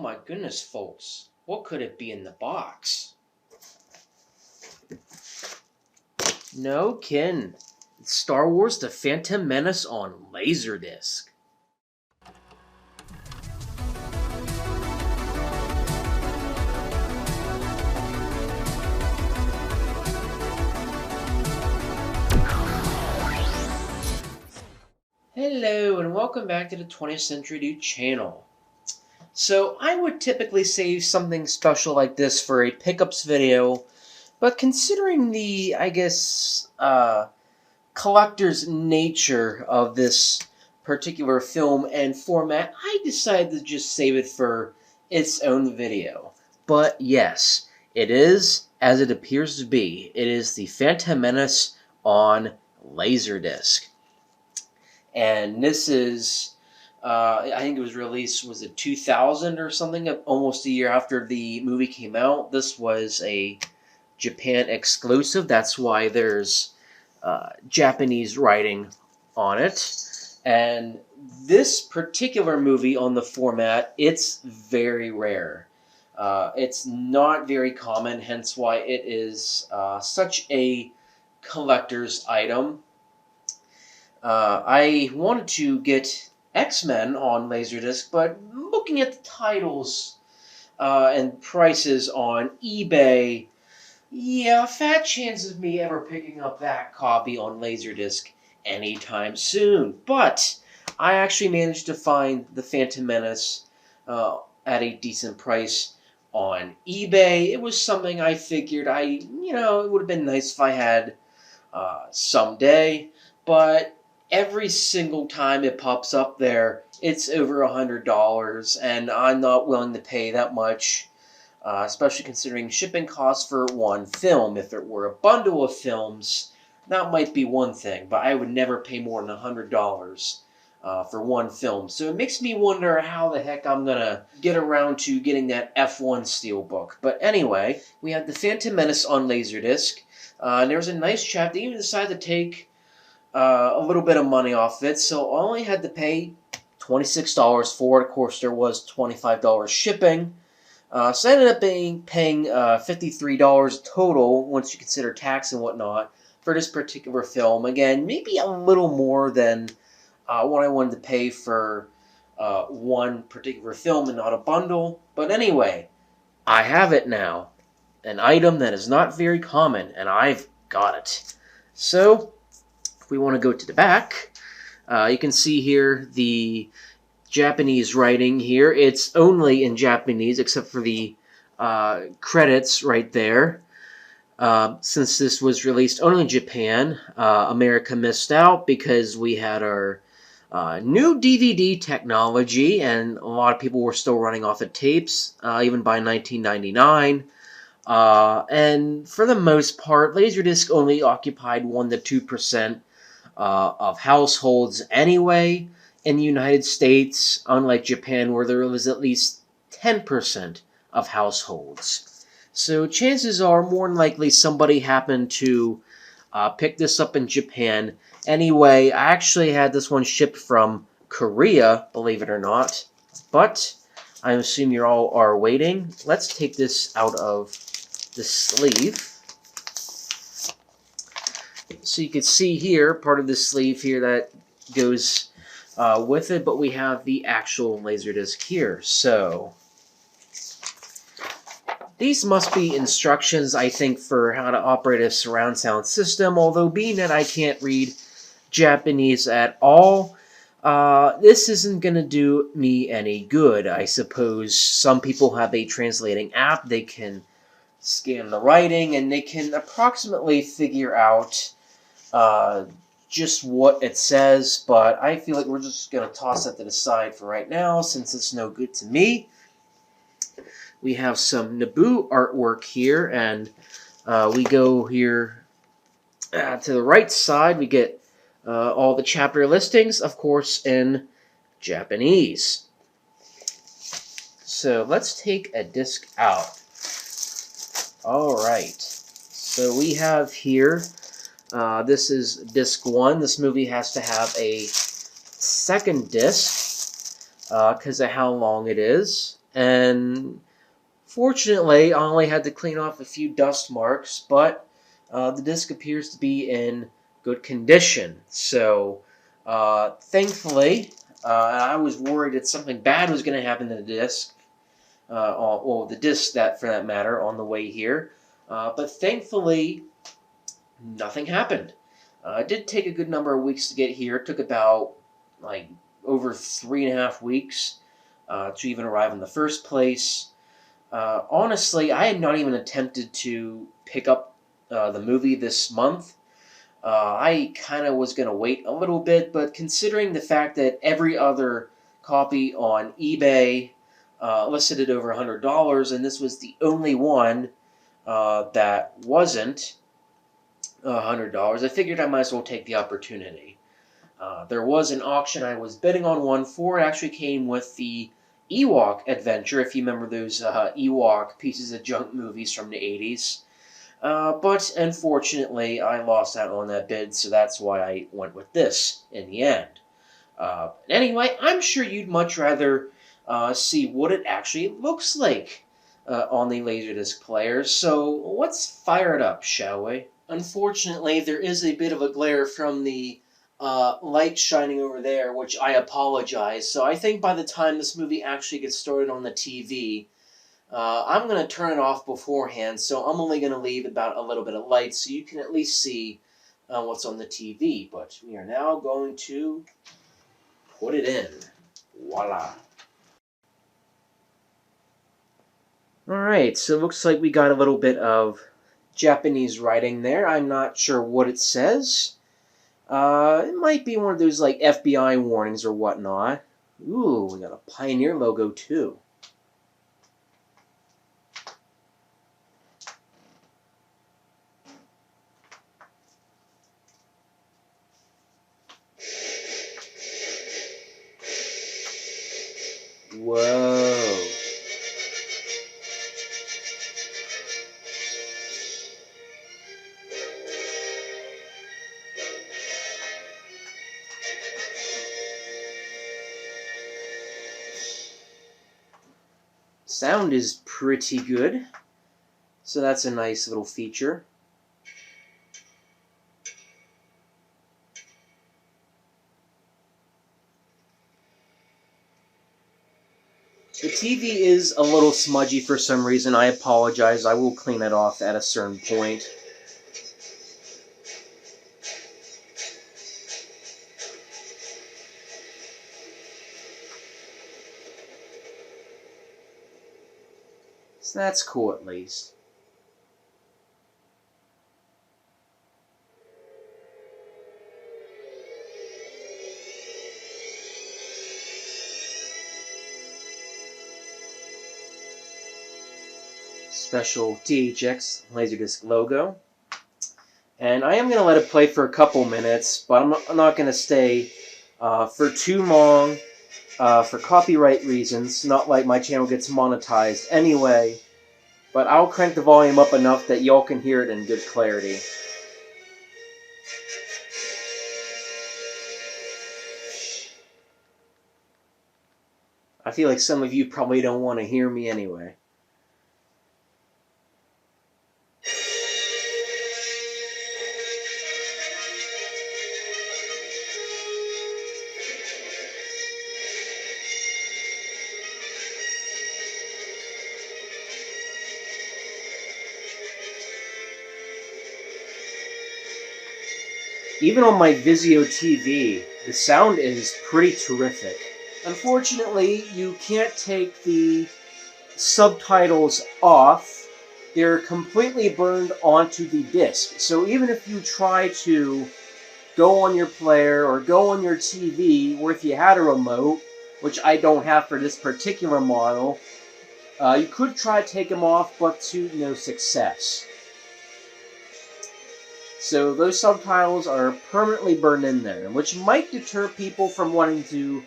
my goodness, folks. What could it be in the box? No kidding. It's Star Wars The Phantom Menace on LaserDisc. Hello and welcome back to the 20th Century Dude channel. So I would typically save something special like this for a pickups video, but considering the, collector's nature of this particular film and format, I decided to just save it for its own video. But yes, it is, as it appears to be, it is the Phantom Menace on LaserDisc. And this is, I think it was released, was it 2000 or something, almost a year after the movie came out. This was a Japan exclusive. That's why there's Japanese writing on it. And this particular movie on the format, it's very rare. It's not very common, hence why it is such a collector's item. I wanted to get X-Men on LaserDisc, but looking at the titles and prices on eBay, yeah, fat chance of me ever picking up that copy on LaserDisc anytime soon. But I actually managed to find the Phantom Menace at a decent price on eBay. It was something I figured it would have been nice if I had someday, but every single time it pops up there, it's over $100, and I'm not willing to pay that much, especially considering shipping costs for one film. If it were a bundle of films, that might be one thing, but I would never pay more than $100 for one film. So it makes me wonder how the heck I'm going to get around to getting that F1 Steelbook. But anyway, we have the Phantom Menace on LaserDisc. And there was a nice chap that even decided to take a little bit of money off it, so I only had to pay $26 for it. Of course, there was $25 shipping, so I ended up paying $53 total once you consider tax and whatnot for this particular film. Again, maybe a little more than what I wanted to pay for one particular film and not a bundle. But anyway, I have it now. An item that is not very common, and I've got it. So, if we want to go to the back, you can see here the Japanese writing here. It's only in Japanese, except for the credits right there. Since this was released only in Japan, America missed out because we had our new DVD technology, and a lot of people were still running off of tapes, even by 1999. And for the most part, LaserDisc only occupied 1 to 2% of households anyway in the United States, unlike Japan where there was at least 10% of households. So chances are more than likely somebody happened to pick this up in Japan. Anyway, I actually had this one shipped from Korea, believe it or not, but I assume you all are waiting. Let's take this out of the sleeve. So you can see here, part of the sleeve here that goes with it, but we have the actual LaserDisc here. So these must be instructions, I think, for how to operate a surround sound system, although being that I can't read Japanese at all, this isn't going to do me any good. I suppose some people have a translating app. They can scan the writing, and they can approximately figure out just what it says, but I feel like we're just going to toss that to the side for right now, since it's no good to me. We have some Naboo artwork here, and we go here to the right side. We get all the chapter listings, of course, in Japanese. So let's take a disc out. Alright, so we have here, this is disc 1. This movie has to have a second disc because of how long it is. And fortunately, I only had to clean off a few dust marks, but the disc appears to be in good condition. So, thankfully, I was worried that something bad was going to happen to the disc, the disc that for that matter, on the way here. But thankfully, nothing happened. It did take a good number of weeks to get here. It took about like over 3.5 weeks to even arrive in the first place. Honestly, I had not even attempted to pick up the movie this month. I kind of was going to wait a little bit, but considering the fact that every other copy on eBay listed at over $100, and this was the only one that wasn't $100, I figured I might as well take the opportunity. There was an auction I was bidding on one for. It actually came with the Ewok adventure, if you remember those Ewok pieces of junk movies from the 80s. But unfortunately, I lost out on that bid, so that's why I went with this in the end. Anyway, I'm sure you'd much rather see what it actually looks like on the LaserDisc player, so let's fire it up, shall we? Unfortunately, there is a bit of a glare from the light shining over there, which I apologize. So I think by the time this movie actually gets started on the TV, I'm going to turn it off beforehand, so I'm only going to leave about a little bit of light so you can at least see what's on the TV. But we are now going to put it in. Voila. Alright, so it looks like we got a little bit of Japanese writing there. I'm not sure what it says. It might be one of those like FBI warnings or whatnot. Ooh, we got a Pioneer logo too. Whoa. Sound is pretty good, so that's a nice little feature. The TV is a little smudgy for some reason. I apologize. I will clean it off at a certain point. So that's cool at least. Special THX LaserDisc logo. And I am going to let it play for a couple minutes, but I'm not going to stay for too long for copyright reasons. Not like my channel gets monetized anyway, but I'll crank the volume up enough that y'all can hear it in good clarity. I feel like some of you probably don't want to hear me anyway. Even on my Vizio TV, the sound is pretty terrific. Unfortunately, you can't take the subtitles off. They're completely burned onto the disc. So even if you try to go on your player or go on your TV, or if you had a remote, which I don't have for this particular model, you could try to take them off, but to no success. So those subtitles are permanently burned in there, which might deter people from wanting to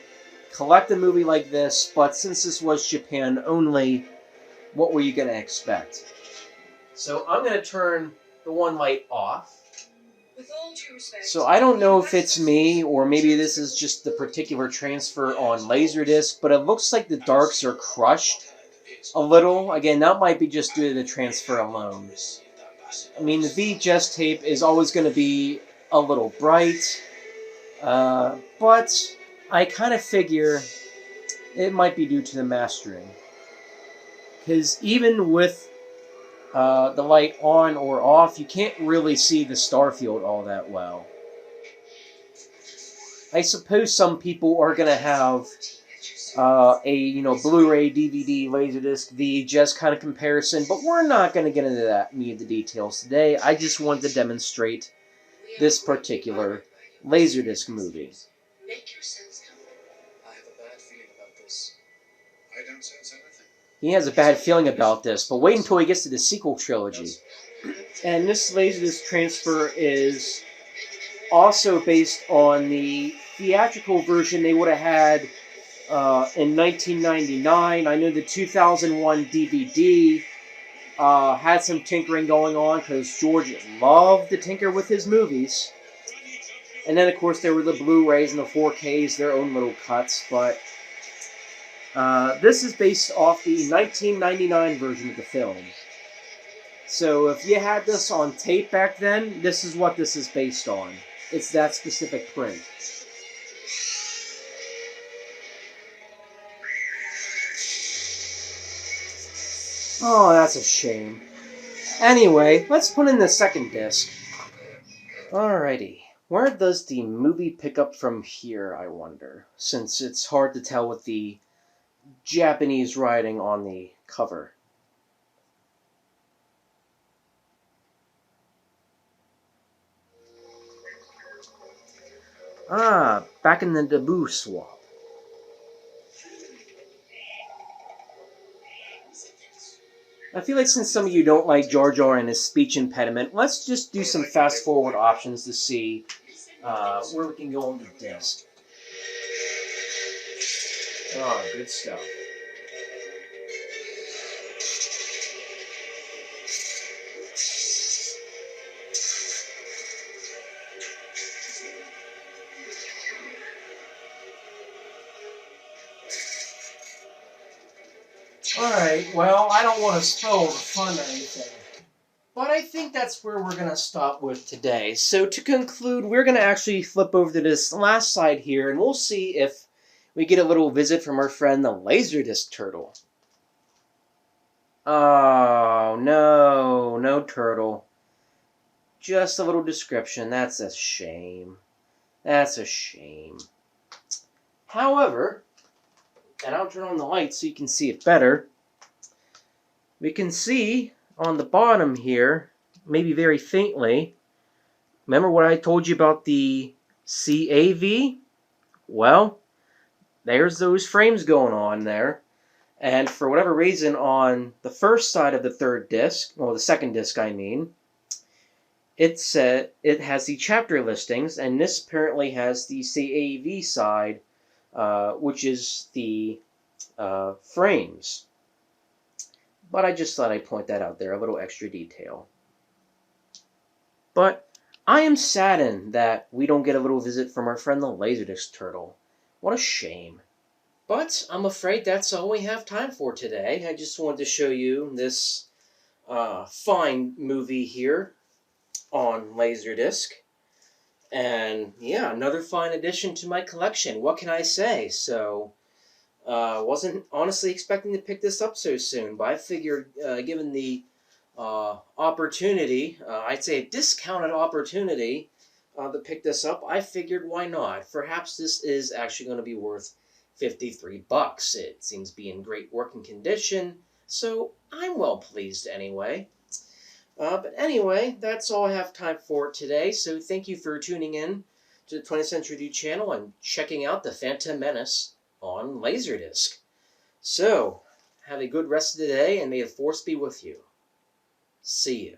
collect a movie like this, but since this was Japan only, what were you going to expect? So I'm going to turn the one light off. So I don't know if it's me, or maybe this is just the particular transfer on LaserDisc, but it looks like the darks are crushed a little. Again, that might be just due to the transfer alone. I mean, the VHS tape is always going to be a little bright, but I kind of figure it might be due to the mastering. Because even with the light on or off, you can't really see the star field all that well. I suppose some people are going to have a Blu-ray, DVD, LaserDisc, VHS kind of comparison, but we're not going to get into that any of the details today. I just wanted to demonstrate this particular LaserDisc movie. He has a bad feeling about this, but wait until he gets to the sequel trilogy. And this LaserDisc transfer is also based on the theatrical version they would have had in 1999. I know the 2001 DVD had some tinkering going on because George loved to tinker with his movies. And then, of course, there were the Blu-rays and the 4Ks, their own little cuts. But this is based off the 1999 version of the film. So if you had this on tape back then, this is what this is based on. It's that specific print. Oh, that's a shame. Anyway, let's put in the second disc. Alrighty. Where does the movie pick up from here, I wonder? Since it's hard to tell with the Japanese writing on the cover. Ah, back in the debut swap. I feel like since some of you don't like Jar Jar and his speech impediment, let's just do some fast forward options to see where we can go on the disc. Oh, good stuff. Alright, well, I don't want to spoil the fun or anything, but I think that's where we're going to stop with today. So to conclude, we're going to actually flip over to this last side here, and we'll see if we get a little visit from our friend the LaserDisc Turtle. Oh, no, no turtle. Just a little description. That's a shame. That's a shame. However, and I'll turn on the light so you can see it better. We can see on the bottom here, maybe very faintly, remember what I told you about the CAV? Well, there's those frames going on there. And for whatever reason, on the first side of the third disc, well, the second disc, I mean, it has the chapter listings, and this apparently has the CAV side, which is the frames. But I just thought I'd point that out there, a little extra detail. But I am saddened that we don't get a little visit from our friend the LaserDisc Turtle. What a shame. But I'm afraid that's all we have time for today. I just wanted to show you this fine movie here on LaserDisc. And yeah, another fine addition to my collection. What can I say? So, wasn't honestly expecting to pick this up so soon, but I figured given the opportunity, I'd say a discounted opportunity to pick this up, I figured why not? Perhaps this is actually going to be worth $53. It seems to be in great working condition, so I'm well pleased anyway. But anyway, that's all I have time for today, so thank you for tuning in to the 20th Century Dude channel and checking out the Phantom Menace on LaserDisc. So, have a good rest of the day, and may the Force be with you. See you.